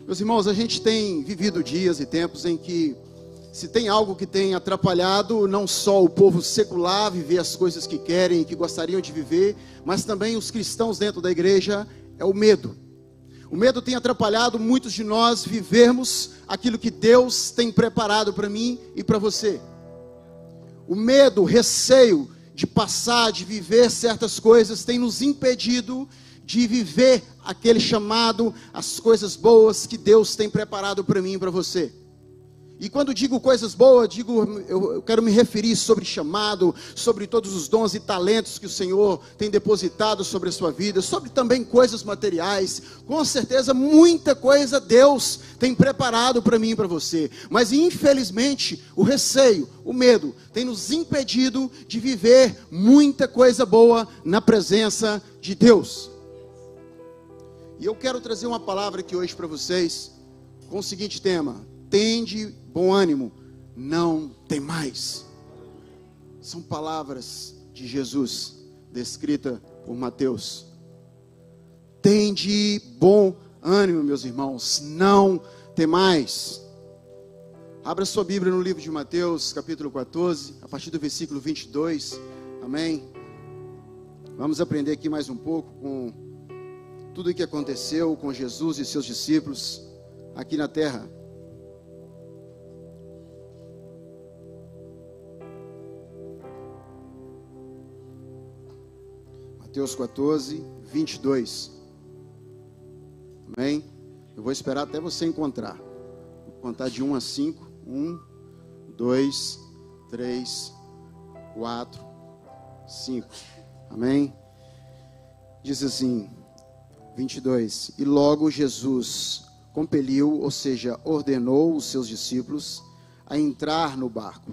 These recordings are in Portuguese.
Meus irmãos, a gente tem vivido dias e tempos em que, se tem algo que tem atrapalhado não só o povo secular viver as coisas que querem e que gostariam de viver, mas também os cristãos dentro da igreja, é o medo. O medo tem atrapalhado muitos de nós vivermos aquilo que Deus tem preparado para mim e para você. O medo, o receio de passar, de viver certas coisas, tem nos impedido de viver aquele chamado, as coisas boas que Deus tem preparado para mim e para você. E quando digo coisas boas, eu quero me referir sobre chamado, sobre todos os dons e talentos que o Senhor tem depositado sobre a sua vida, sobre também coisas materiais. Com certeza muita coisa Deus tem preparado para mim e para você. Mas infelizmente o receio, o medo tem nos impedido de viver muita coisa boa na presença de Deus. E eu quero trazer uma palavra aqui hoje para vocês com o seguinte tema: tende bom ânimo, não temais. São palavras de Jesus, descrita por Mateus. Tende bom ânimo, meus irmãos, não temais. Abra sua Bíblia no livro de Mateus, capítulo 14, a partir do versículo 22, amém? Vamos aprender aqui mais um pouco com tudo o que aconteceu com Jesus e seus discípulos aqui na terra. Mateus 14, 22. Amém? Eu vou esperar até você encontrar. Vou contar de 1 a 5. 1, 2, 3, 4, 5. Amém? Diz assim, 22. E logo Jesus compeliu, ou seja, ordenou os seus discípulos a entrar no barco,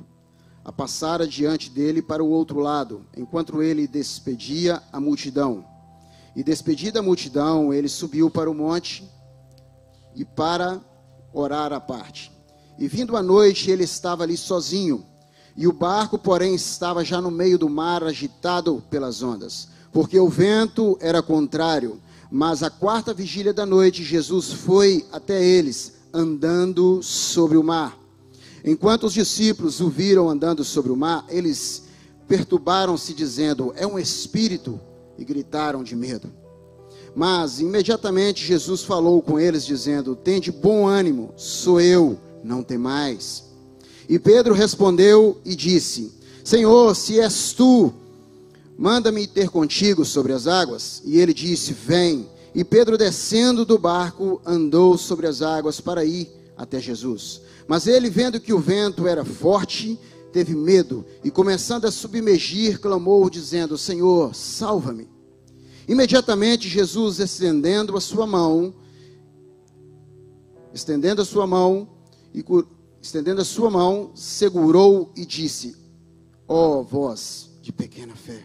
a passar adiante dele para o outro lado, enquanto ele despedia a multidão. E despedida a multidão, ele subiu para o monte e para orar à parte. E vindo à noite, ele estava ali sozinho, e o barco, porém, estava já no meio do mar, agitado pelas ondas, porque o vento era contrário. Mas à quarta vigília da noite, Jesus foi até eles, andando sobre o mar. Enquanto os discípulos o viram andando sobre o mar, eles perturbaram-se, dizendo: é um espírito, e gritaram de medo. Mas imediatamente Jesus falou com eles, dizendo: tende bom ânimo, sou eu, não temais. E Pedro respondeu e disse: Senhor, se és tu, manda-me ter contigo sobre as águas. E ele disse: vem. E Pedro, descendo do barco, andou sobre as águas para ir até Jesus. Mas ele, vendo que o vento era forte, teve medo, e começando a submergir, clamou, dizendo: Senhor, salva-me. Imediatamente Jesus, estendendo a sua mão, segurou e disse: ó vós de pequena fé,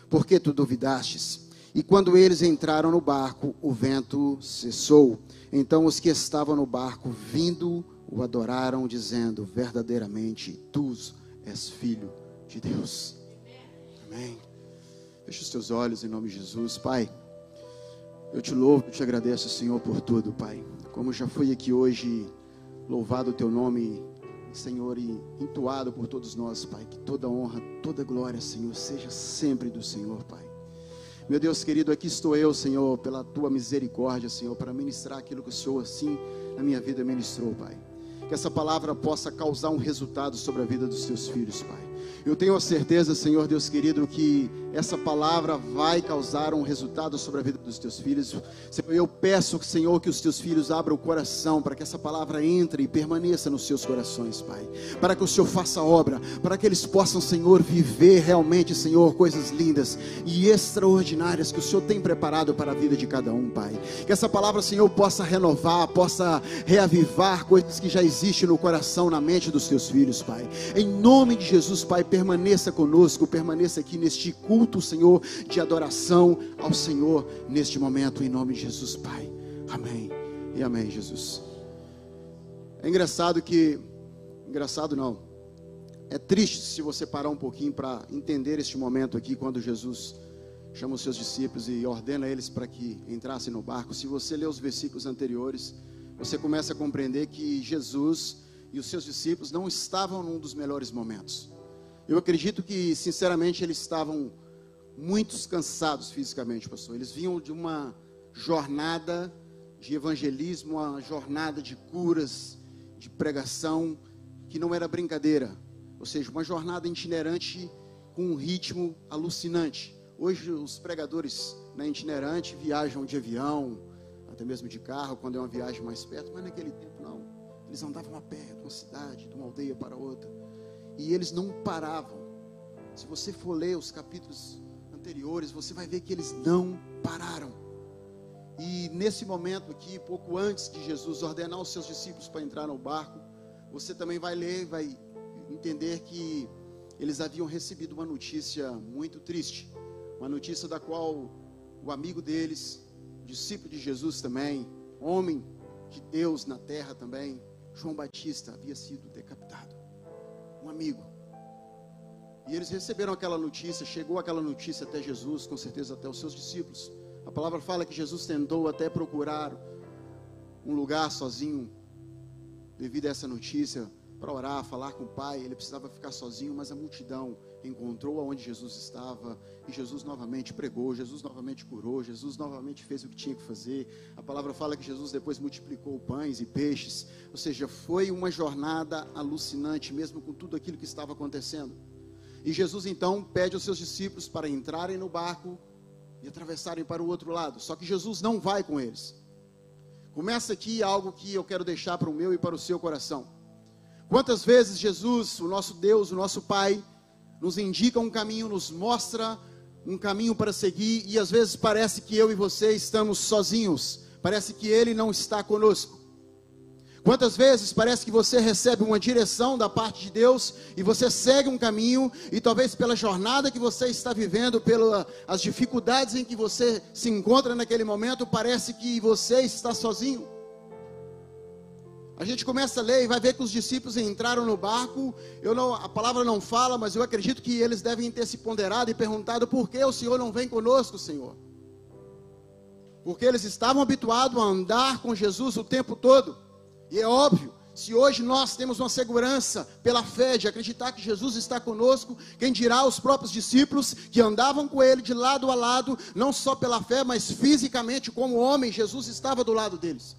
por que tu duvidastes? E quando eles entraram no barco, o vento cessou. Então os que estavam no barco, vindo, o adoraram, dizendo: verdadeiramente, tu és filho de Deus. Amém. Feche os teus olhos em nome de Jesus. Pai, eu te louvo, eu te agradeço, Senhor, por tudo, Pai. Como já fui aqui hoje, louvado o teu nome, Senhor, e entoado por todos nós, Pai. Que toda honra, toda glória, Senhor, seja sempre do Senhor, Pai. Meu Deus querido, aqui estou eu, Senhor, pela tua misericórdia, Senhor, para ministrar aquilo que o Senhor, assim, na minha vida ministrou, Pai. Que essa palavra possa causar um resultado sobre a vida dos teus filhos, Pai. Eu tenho a certeza, Senhor Deus querido, que essa palavra vai causar um resultado sobre a vida dos teus filhos. Senhor, eu peço, Senhor, que os teus filhos abram o coração para que essa palavra entre e permaneça nos seus corações, Pai. Para que o Senhor faça obra, para que eles possam, Senhor, viver realmente, Senhor, coisas lindas e extraordinárias que o Senhor tem preparado para a vida de cada um, Pai. Que essa palavra, Senhor, possa renovar, possa reavivar coisas que já existem no coração, na mente dos teus filhos, Pai. Em nome de Jesus, Pai, permaneça conosco, permaneça aqui neste culto, Senhor, de adoração ao Senhor, neste momento, em nome de Jesus, Pai. Amém e amém, Jesus. É é triste se você parar um pouquinho para entender este momento aqui, quando Jesus chama os seus discípulos e ordena eles para que entrassem no barco. Se você ler os versículos anteriores, você começa a compreender que Jesus e os seus discípulos não estavam num dos melhores momentos. Eu acredito que, sinceramente, eles estavam muito cansados fisicamente, pastor. Eles vinham de uma jornada de evangelismo, uma jornada de curas, de pregação, que não era brincadeira. Ou seja, uma jornada itinerante com um ritmo alucinante. Hoje os pregadores na itinerante viajam de avião, até mesmo de carro, quando é uma viagem mais perto, mas naquele tempo não. Eles andavam a pé, de uma cidade, de uma aldeia para outra, e eles não paravam. Se você for ler os capítulos anteriores, você vai ver que eles não pararam. E nesse momento aqui, pouco antes de Jesus ordenar os seus discípulos para entrar no barco, você também vai ler, vai entender que eles haviam recebido uma notícia muito triste, uma notícia da qual o amigo deles, discípulo de Jesus também, homem de Deus na terra também, João Batista, havia sido decapitado. Um amigo. E eles receberam aquela notícia, chegou aquela notícia até Jesus, com certeza até os seus discípulos. A palavra fala que Jesus tentou até procurar um lugar sozinho, devido a essa notícia, para orar, falar com o Pai. Ele precisava ficar sozinho, mas a multidão encontrou aonde Jesus estava, e Jesus novamente pregou, Jesus novamente curou, Jesus novamente fez o que tinha que fazer. A palavra fala que Jesus depois multiplicou pães e peixes, ou seja, foi uma jornada alucinante, mesmo com tudo aquilo que estava acontecendo. E Jesus então pede aos seus discípulos para entrarem no barco e atravessarem para o outro lado, só que Jesus não vai com eles. Começa aqui algo que eu quero deixar para o meu e para o seu coração. Quantas vezes Jesus, o nosso Deus, o nosso Pai, nos indica um caminho, nos mostra um caminho para seguir, e às vezes parece que eu e você estamos sozinhos, parece que Ele não está conosco. Quantas vezes parece que você recebe uma direção da parte de Deus, e você segue um caminho, e talvez pela jornada que você está vivendo, pelas dificuldades em que você se encontra naquele momento, parece que você está sozinho. A gente começa a ler e vai ver que os discípulos entraram no barco. A palavra não fala, mas eu acredito que eles devem ter se ponderado e perguntado: por que o Senhor não vem conosco, Senhor? Porque eles estavam habituados a andar com Jesus o tempo todo. E é óbvio, se hoje nós temos uma segurança pela fé de acreditar que Jesus está conosco, quem dirá os próprios discípulos que andavam com Ele de lado a lado, não só pela fé, mas fisicamente como homem, Jesus estava do lado deles.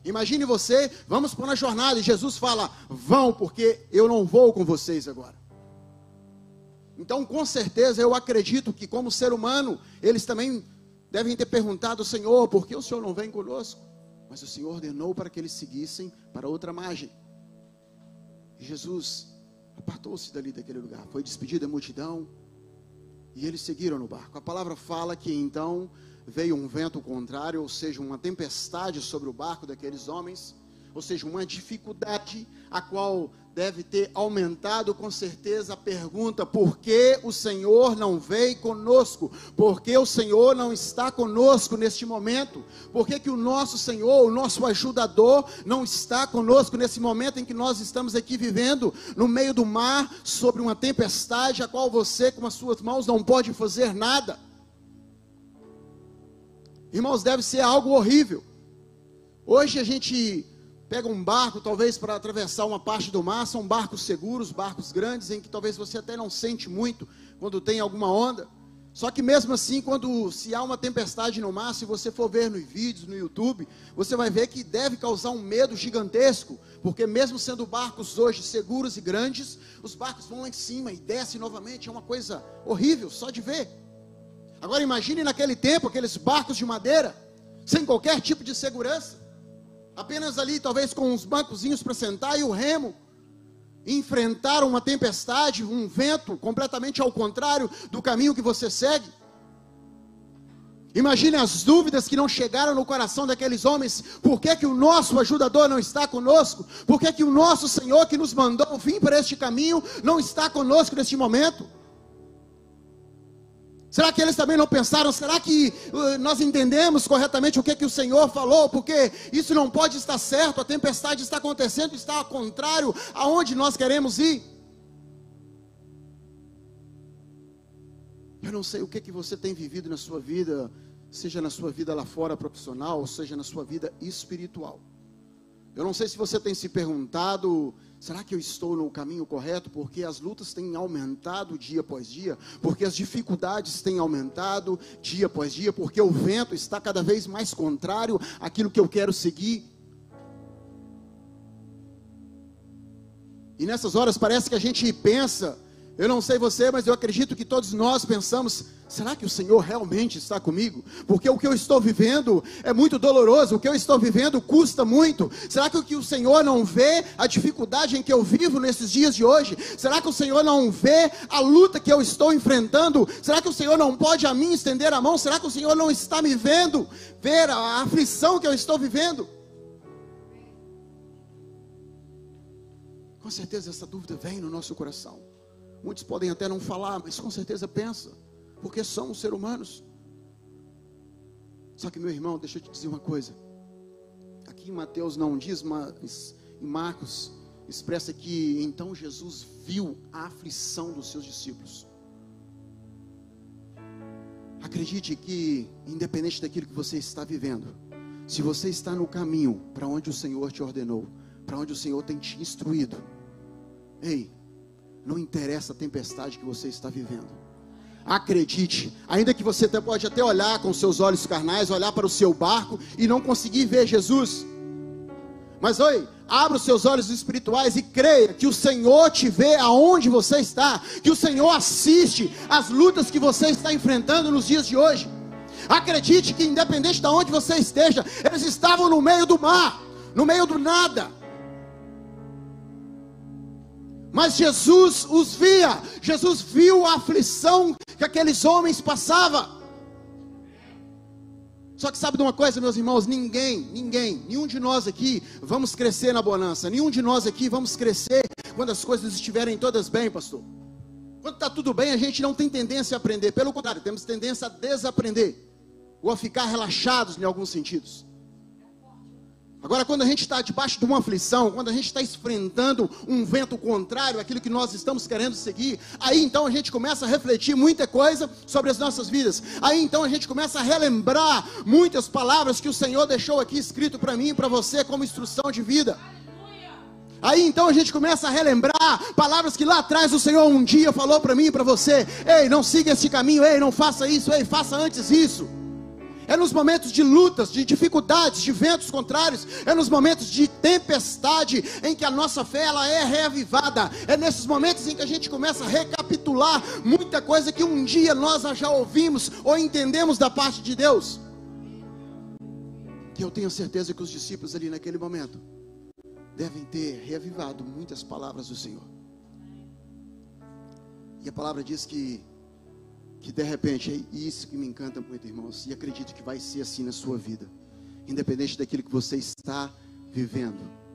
Imagine você, vamos para uma jornada, e Jesus fala: vão, porque eu não vou com vocês agora. Então, com certeza, eu acredito que como ser humano, eles também devem ter perguntado: Senhor, por que o Senhor não vem conosco? Mas o Senhor ordenou para que eles seguissem para outra margem. E Jesus apartou-se dali daquele lugar, foi despedido da multidão, e eles seguiram no barco. A palavra fala que então veio um vento contrário, ou seja, uma tempestade sobre o barco daqueles homens, ou seja, uma dificuldade, a qual deve ter aumentado com certeza a pergunta: por que o Senhor não veio conosco? Por que o Senhor não está conosco neste momento? Por que o nosso Senhor, o nosso ajudador, não está conosco nesse momento em que nós estamos aqui vivendo, no meio do mar, sobre uma tempestade, a qual você com as suas mãos não pode fazer nada? Irmãos, deve ser algo horrível. Hoje a gente pega um barco, talvez para atravessar uma parte do mar, são barcos seguros, barcos grandes, em que talvez você até não sente muito quando tem alguma onda. Só que mesmo assim, se há uma tempestade no mar, se você for ver nos vídeos, no YouTube, você vai ver que deve causar um medo gigantesco, porque mesmo sendo barcos hoje seguros e grandes, os barcos vão lá em cima e descem novamente, é uma coisa horrível só de ver. Agora imagine naquele tempo, aqueles barcos de madeira, sem qualquer tipo de segurança, apenas ali talvez com uns bancozinhos para sentar e o remo, enfrentar uma tempestade, um vento completamente ao contrário do caminho que você segue. Imagine as dúvidas que não chegaram no coração daqueles homens: por que o nosso ajudador não está conosco? Por que o nosso Senhor que nos mandou vir para este caminho não está conosco neste momento? Será que eles também não pensaram: será que nós entendemos corretamente o que o Senhor falou? Porque isso não pode estar certo, a tempestade está acontecendo, está ao contrário aonde nós queremos ir. Eu não sei o que você tem vivido na sua vida, seja na sua vida lá fora profissional, ou seja na sua vida espiritual. Eu não sei se você tem se perguntado, será que eu estou no caminho correto? Porque as lutas têm aumentado dia após dia, porque as dificuldades têm aumentado dia após dia, porque o vento está cada vez mais contrário àquilo que eu quero seguir. E nessas horas parece que a gente pensa, eu não sei você, mas eu acredito que todos nós pensamos, será que o Senhor realmente está comigo? Porque o que eu estou vivendo é muito doloroso, o que eu estou vivendo custa muito. Será que o Senhor não vê a dificuldade em que eu vivo nesses dias de hoje? Será que o Senhor não vê a luta que eu estou enfrentando? Será que o Senhor não pode a mim estender a mão? Será que o Senhor não está me vendo, ver a aflição que eu estou vivendo? Com certeza essa dúvida vem no nosso coração. Muitos podem até não falar, mas com certeza pensa, porque somos seres humanos. Só que, meu irmão, deixa eu te dizer uma coisa. Aqui em Mateus não diz, mas em Marcos expressa que então Jesus viu a aflição dos seus discípulos. Acredite que, independente daquilo que você está vivendo, se você está no caminho para onde o Senhor te ordenou, para onde o Senhor tem te instruído, ei, não interessa a tempestade que você está vivendo. Acredite, ainda que você pode até olhar com seus olhos carnais, olhar para o seu barco e não conseguir ver Jesus. Mas oi, abra os seus olhos espirituais e creia que o Senhor te vê aonde você está, que o Senhor assiste às lutas que você está enfrentando nos dias de hoje. Acredite que independente de onde você esteja, eles estavam no meio do mar, no meio do nada. Mas Jesus os via, Jesus viu a aflição que aqueles homens passavam. Só que sabe de uma coisa, meus irmãos, nenhum de nós aqui vamos crescer na bonança, nenhum de nós aqui vamos crescer quando as coisas estiverem todas bem, pastor. Quando está tudo bem, a gente não tem tendência a aprender, pelo contrário, temos tendência a desaprender, ou a ficar relaxados em alguns sentidos. Agora, quando a gente está debaixo de uma aflição, quando a gente está enfrentando um vento contrário àquilo que nós estamos querendo seguir, aí então a gente começa a refletir muita coisa sobre as nossas vidas. Aí então a gente começa a relembrar muitas palavras que o Senhor deixou aqui escrito para mim e para você como instrução de vida. Aí então a gente começa a relembrar palavras que lá atrás o Senhor um dia falou para mim e para você. Ei, não siga esse caminho, ei, não faça isso, ei, faça antes isso. É nos momentos de lutas, de dificuldades, de ventos contrários, é nos momentos de tempestade em que a nossa fé ela é reavivada. É nesses momentos em que a gente começa a recapitular muita coisa que um dia nós já ouvimos ou entendemos da parte de Deus. Que eu tenho certeza que os discípulos ali naquele momento devem ter reavivado muitas palavras do Senhor. E a palavra diz que de repente, é isso que me encanta muito, irmãos, e acredito que vai ser assim na sua vida, independente daquilo que você está vivendo.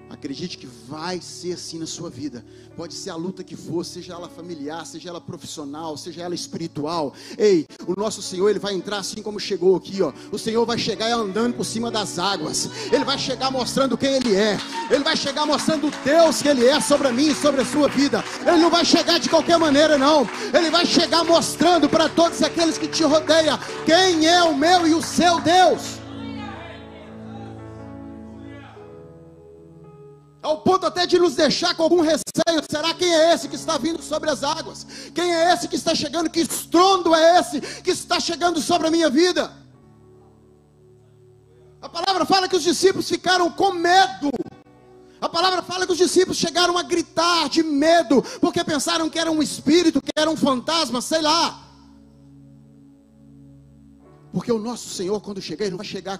Acredite que vai ser assim na sua vida. Pode ser a luta que for, seja ela familiar, seja ela profissional, seja ela espiritual. Ei, o nosso Senhor, Ele vai entrar assim como chegou aqui, ó. O Senhor vai chegar andando por cima das águas. Ele vai chegar mostrando quem Ele é. Ele vai chegar mostrando o Deus que Ele é sobre a mim e sobre a sua vida. Ele não vai chegar de qualquer maneira, não. Ele vai chegar mostrando para todos aqueles que te rodeiam quem é o meu e o seu Deus. Ao ponto até de nos deixar com algum receio. Será quem é esse que está vindo sobre as águas? Quem é esse que está chegando? Que estrondo é esse que está chegando sobre a minha vida? A palavra fala que os discípulos ficaram com medo. A palavra fala que os discípulos chegaram a gritar de medo, porque pensaram que era um espírito, que era um fantasma, sei lá. Porque o nosso Senhor, quando chegar, Ele não vai chegar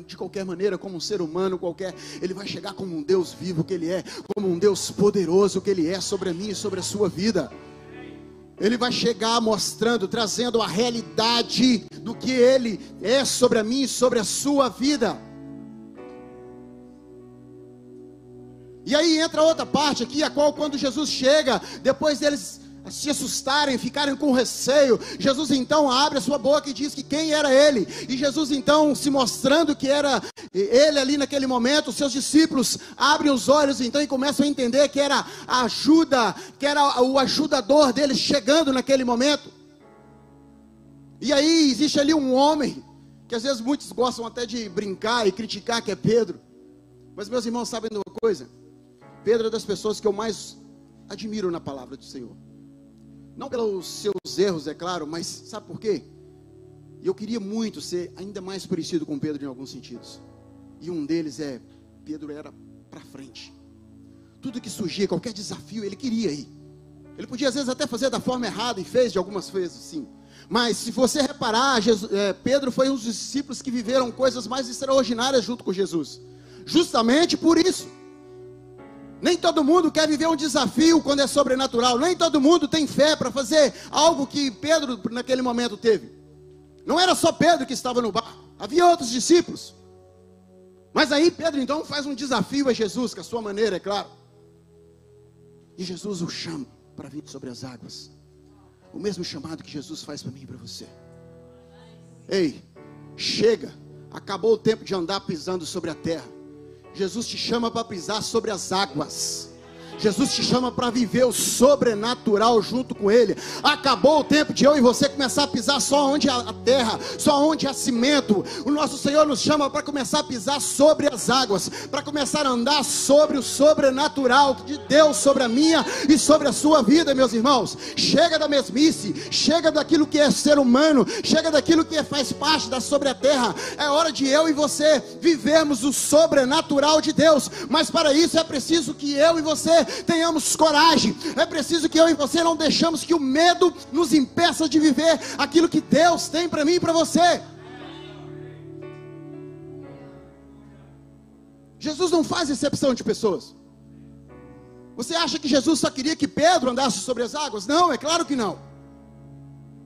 de qualquer maneira, como um ser humano qualquer. Ele vai chegar como um Deus vivo que Ele é, como um Deus poderoso que Ele é sobre a mim e sobre a sua vida. Ele vai chegar mostrando, trazendo a realidade do que Ele é sobre a mim e sobre a sua vida. E aí entra outra parte aqui, a qual quando Jesus chega, depois deles se assustarem, ficarem com receio, Jesus então abre a sua boca e diz que quem era Ele. E Jesus então, se mostrando que era Ele ali naquele momento, os seus discípulos abrem os olhos então e começam a entender que era a ajuda, que era o ajudador deles chegando naquele momento. E aí existe ali um homem, que às vezes muitos gostam até de brincar e criticar, que é Pedro. Mas meus irmãos, sabem de uma coisa? Pedro é das pessoas que eu mais admiro na palavra do Senhor. Não pelos seus erros, é claro, mas sabe por quê? Eu queria muito ser ainda mais parecido com Pedro em alguns sentidos. E um deles é, Pedro era para frente. Tudo que surgia, qualquer desafio, ele queria ir. Ele podia às vezes até fazer da forma errada, e fez de algumas vezes sim. Mas se você reparar, Pedro foi um dos discípulos que viveram coisas mais extraordinárias junto com Jesus. Justamente por isso. Nem todo mundo quer viver um desafio quando é sobrenatural. Nem todo mundo tem fé para fazer algo que Pedro naquele momento teve. Não era só Pedro que estava no barco, havia outros discípulos. Mas aí Pedro então faz um desafio a Jesus, com a sua maneira, é claro. E Jesus o chama para vir sobre as águas. O mesmo chamado que Jesus faz para mim e para você. Ei, chega, acabou o tempo de andar pisando sobre a terra. Jesus te chama para pisar sobre as águas. Jesus te chama para viver o sobrenatural junto com Ele. Acabou o tempo de eu e você começar a pisar só onde há terra, só onde há cimento. O nosso Senhor nos chama para começar a pisar sobre as águas, para começar a andar sobre o sobrenatural de Deus sobre a minha e sobre a sua vida, meus irmãos. Chega da mesmice, chega daquilo que é ser humano, chega daquilo que faz parte da sobre a terra. É hora de eu e você vivermos o sobrenatural de Deus. Mas para isso é preciso que eu e você tenhamos coragem. É preciso que eu e você não deixamos que o medo nos impeça de viver aquilo que Deus tem para mim e para você. Jesus não faz exceção de pessoas. Você acha que Jesus só queria que Pedro andasse sobre as águas? Não, é claro que não.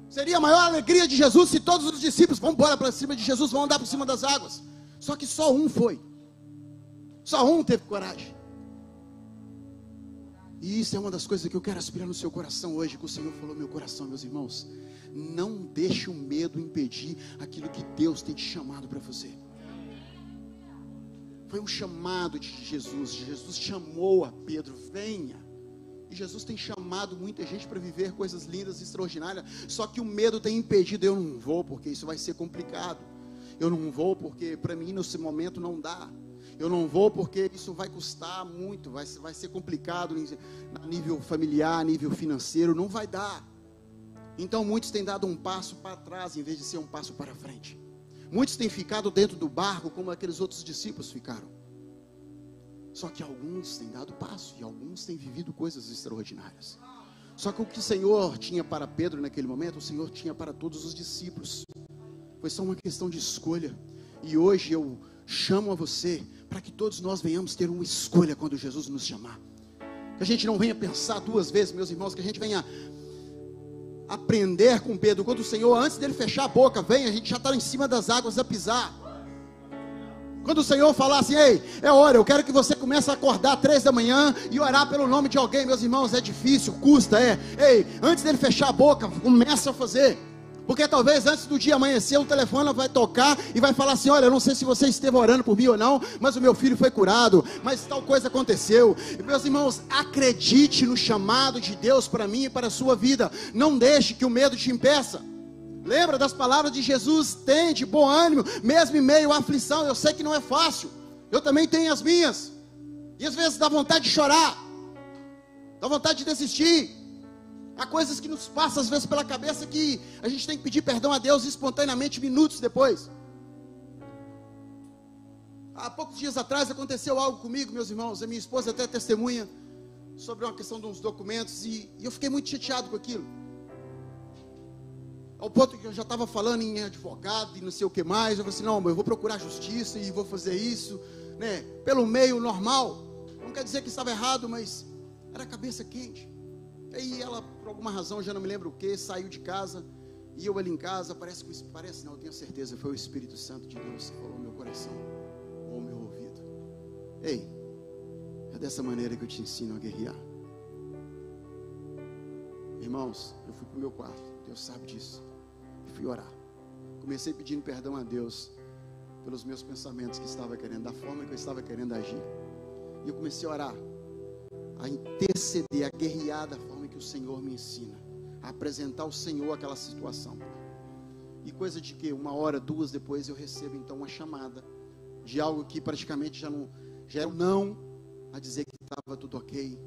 Seria a maior alegria de Jesus se todos os discípulos vão embora para cima de Jesus, vão andar por cima das águas. Só que só um foi. Só um teve coragem. E isso é uma das coisas que eu quero aspirar no seu coração hoje, que o Senhor falou no meu coração, meus irmãos. Não deixe o medo impedir aquilo que Deus tem te chamado para fazer. Foi um chamado de Jesus. Jesus chamou a Pedro, venha. E Jesus tem chamado muita gente para viver coisas lindas e extraordinárias. Só que o medo tem impedido. Eu não vou porque isso vai ser complicado. Eu não vou porque para mim nesse momento não dá. Eu não vou porque isso vai custar muito, vai ser complicado a nível familiar, a nível financeiro, não vai dar. Então muitos têm dado um passo para trás em vez de ser um passo para frente. Muitos têm ficado dentro do barco como aqueles outros discípulos ficaram. Só que alguns têm dado passo e alguns têm vivido coisas extraordinárias. Só que o que o Senhor tinha para Pedro naquele momento, o Senhor tinha para todos os discípulos. Foi só uma questão de escolha. E hoje eu chamo a você para que todos nós venhamos ter uma escolha quando Jesus nos chamar. Que a gente não venha pensar duas vezes, meus irmãos, que a gente venha aprender com Pedro. Quando o Senhor, antes dele fechar a boca, vem, a gente já está em cima das águas a pisar. Quando o Senhor falar assim, ei, é hora, eu quero que você comece a acordar 3 da manhã e orar pelo nome de alguém, meus irmãos, é difícil, custa, ei, antes dele fechar a boca, começa a fazer. Porque talvez antes do dia amanhecer o telefone vai tocar e vai falar assim, olha, eu não sei se você esteve orando por mim ou não, mas o meu filho foi curado, mas tal coisa aconteceu. E, meus irmãos, acredite no chamado de Deus para mim e para a sua vida. Não deixe que o medo te impeça. Lembra das palavras de Jesus, tem de bom ânimo, mesmo em meio à aflição. Eu sei que não é fácil, eu também tenho as minhas. E às vezes dá vontade de chorar, dá vontade de desistir. Há coisas que nos passam às vezes pela cabeça que a gente tem que pedir perdão a Deus espontaneamente minutos depois. Há poucos dias atrás aconteceu algo comigo, meus irmãos. A minha esposa até testemunha sobre uma questão de uns documentos e eu fiquei muito chateado com aquilo. Ao ponto que eu já estava falando em advogado e não sei o que mais. Eu falei assim, não, eu vou procurar justiça e vou fazer isso, né, pelo meio normal. Não quer dizer que estava errado, mas era a cabeça quente. Aí ela, por alguma razão, já não me lembro o que, saiu de casa, e eu ali em casa, parece não, eu tenho certeza, foi o Espírito Santo de Deus que falou no meu coração, ou no meu ouvido. Ei, é dessa maneira que eu te ensino a guerrear. Irmãos, eu fui para o meu quarto, Deus sabe disso, e fui orar. Comecei pedindo perdão a Deus, pelos meus pensamentos que estava querendo, da forma que eu estava querendo agir. E eu comecei a orar, a interceder, a guerrear da forma que o Senhor me ensina, a apresentar ao Senhor aquela situação. E coisa de que 1 hora, 2 depois eu recebo então uma chamada de algo que praticamente já era um não a dizer que estava tudo ok.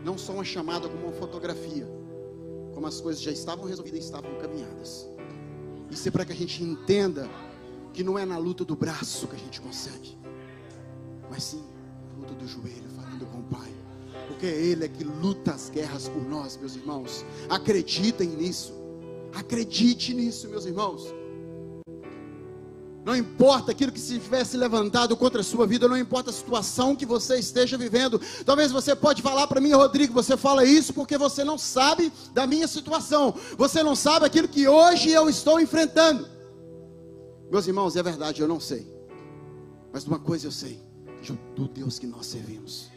Não só uma chamada como uma fotografia, como as coisas já estavam resolvidas e estavam caminhadas. Isso é para que a gente entenda que não é na luta do braço que a gente consegue, mas sim na luta do joelho, falando com o Pai, porque Ele é que luta as guerras por nós, meus irmãos. Acreditem nisso, acredite nisso, meus irmãos. Não importa aquilo que se tivesse levantado contra a sua vida, não importa a situação que você esteja vivendo. Talvez você pode falar para mim: Rodrigo, você fala isso porque você não sabe da minha situação, você não sabe aquilo que hoje eu estou enfrentando. Meus irmãos, é verdade, eu não sei, mas de uma coisa eu sei, do Deus que nós servimos.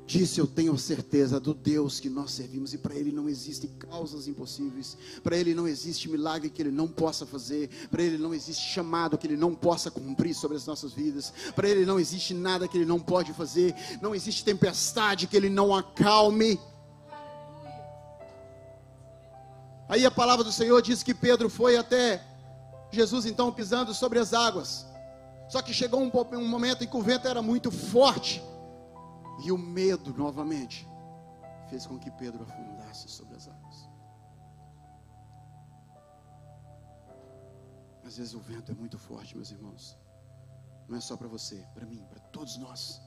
Disso eu tenho certeza, do Deus que nós servimos, e para Ele não existem causas impossíveis, para Ele não existe milagre que Ele não possa fazer, para Ele não existe chamado que Ele não possa cumprir sobre as nossas vidas, para Ele não existe nada que Ele não pode fazer, não existe tempestade que Ele não acalme. Aí a palavra do Senhor diz que Pedro foi até Jesus, então, pisando sobre as águas, só que chegou um momento em que o vento era muito forte, e o medo, novamente, fez com que Pedro afundasse sobre as águas. Às vezes o vento é muito forte, meus irmãos. Não é só para você, para mim, para todos nós.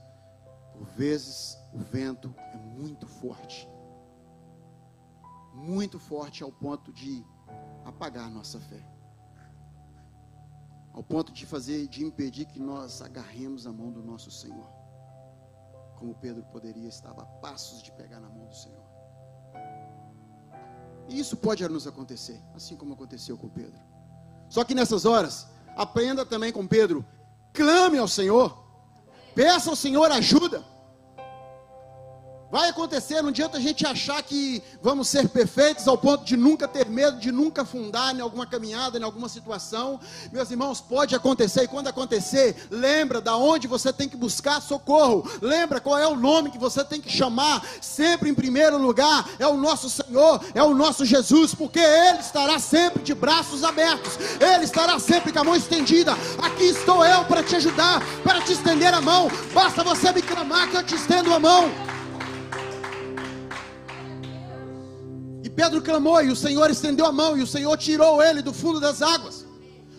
Por vezes o vento é muito forte ao ponto de apagar a nossa fé, ao ponto de impedir que nós agarremos a mão do nosso Senhor, como Pedro poderia estar a passos de pegar na mão do Senhor. E isso pode nos acontecer, assim como aconteceu com Pedro. Só que nessas horas, aprenda também com Pedro: clame ao Senhor, peça ao Senhor ajuda. Vai acontecer, não adianta a gente achar que vamos ser perfeitos ao ponto de nunca ter medo, de nunca afundar em alguma caminhada, em alguma situação. Meus irmãos, pode acontecer, e quando acontecer, lembra da onde você tem que buscar socorro, lembra qual é o nome que você tem que chamar. Sempre em primeiro lugar é o nosso Senhor, é o nosso Jesus, porque Ele estará sempre de braços abertos, Ele estará sempre com a mão estendida. Aqui estou eu para te ajudar, para te estender a mão, basta você me clamar que eu te estendo a mão. Pedro clamou e o Senhor estendeu a mão, e o Senhor tirou ele do fundo das águas.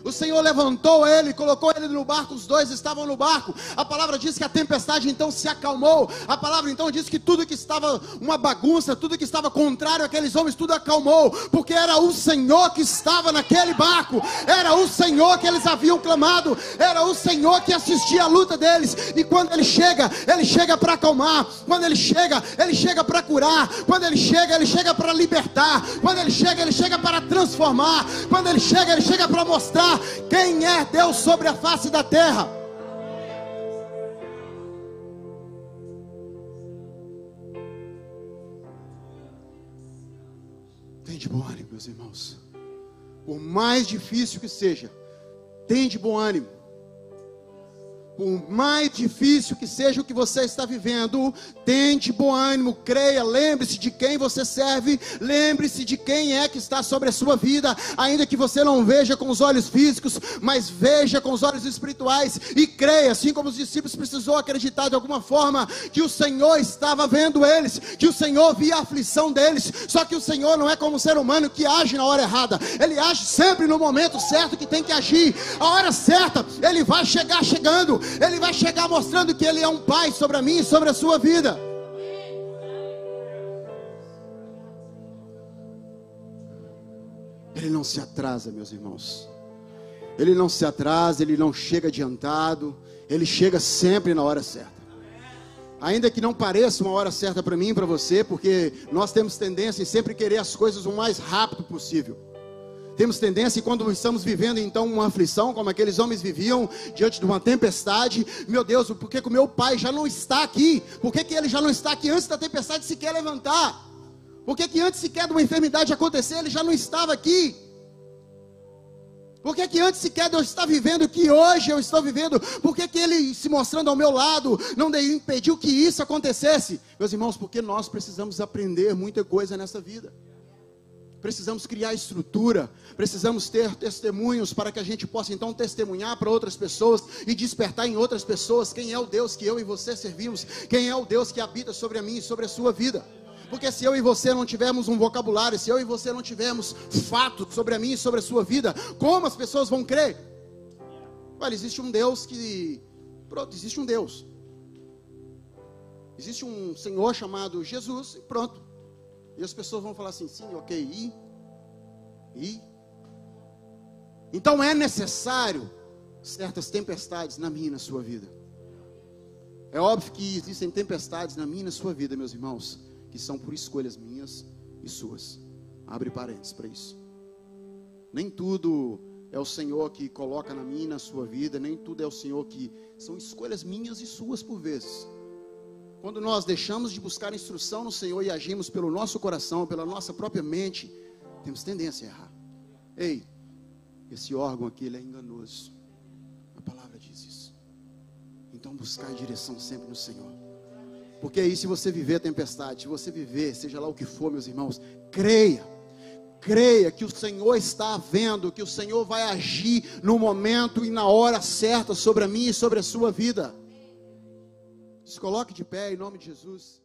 O Senhor levantou ele, colocou ele no barco, os dois estavam no barco. A palavra diz que a tempestade então se acalmou. A palavra então diz que tudo que estava uma bagunça, tudo que estava contrário àqueles homens, tudo acalmou, porque era o Senhor que estava naquele barco, era o Senhor que eles haviam clamado, era o Senhor que assistia a luta deles. E quando Ele chega para acalmar. Quando Ele chega para curar. Quando Ele chega para libertar. Quando Ele chega para transformar. Quando Ele chega para mostrar quem é Deus sobre a face da terra. Tem de bom ânimo, meus irmãos. Por mais difícil que seja, tem de bom ânimo. Por mais difícil que seja o que você está vivendo, tente bom ânimo, creia, lembre-se de quem você serve, lembre-se de quem é que está sobre a sua vida, ainda que você não veja com os olhos físicos, mas veja com os olhos espirituais, e creia, assim como os discípulos precisou acreditar de alguma forma, que o Senhor estava vendo eles, que o Senhor via a aflição deles. Só que o Senhor não é como um ser humano que age na hora errada, Ele age sempre no momento certo que tem que agir. A hora certa, Ele vai chegar chegando, Ele vai chegar mostrando que Ele é um Pai sobre a mim e sobre a sua vida. Ele não se atrasa, meus irmãos. Ele não se atrasa, Ele não chega adiantado, Ele chega sempre na hora certa. Ainda que não pareça uma hora certa para mim e para você, porque nós temos tendência em sempre querer as coisas o mais rápido possível. Temos tendência, quando estamos vivendo então uma aflição, como aqueles homens viviam diante de uma tempestade, meu Deus, por que o meu pai já não está aqui? Por que ele já não está aqui antes da tempestade sequer levantar? Por que antes sequer de uma enfermidade acontecer, ele já não estava aqui? Por que antes sequer de eu estar vivendo o que hoje eu estou vivendo, por que ele se mostrando ao meu lado não impediu que isso acontecesse? Meus irmãos, porque nós precisamos aprender muita coisa nessa vida. precisamos criar estrutura, precisamos ter testemunhos para que a gente possa então testemunhar para outras pessoas e despertar em outras pessoas quem é o Deus que eu e você servimos, quem é o Deus que habita sobre a minha e sobre a sua vida. Porque se eu e você não tivermos um vocabulário, se eu e você não tivermos fatos sobre a minha e sobre a sua vida, como as pessoas vão crer? Olha, existe um Deus que... Pronto, existe um Deus. Existe um Senhor chamado Jesus e pronto. E as pessoas vão falar assim, sim, ok, e? Então é necessário certas tempestades na minha e na sua vida. É óbvio que existem tempestades na minha e na sua vida, meus irmãos, que são por escolhas minhas e suas. Abre parênteses para isso. Nem tudo é o Senhor que coloca na minha e na sua vida, nem tudo é o Senhor que... São escolhas minhas e suas por vezes. Quando nós deixamos de buscar instrução no Senhor e agimos pelo nosso coração, pela nossa própria mente, temos tendência a errar. Ei, esse órgão aqui, ele é enganoso. A palavra diz isso. Então buscar direção sempre no Senhor. Porque aí se você viver a tempestade, se você viver, seja lá o que for, meus irmãos, creia que o Senhor está vendo, que o Senhor vai agir no momento e na hora certa sobre a minha e sobre a sua vida. Se coloque de pé em nome de Jesus.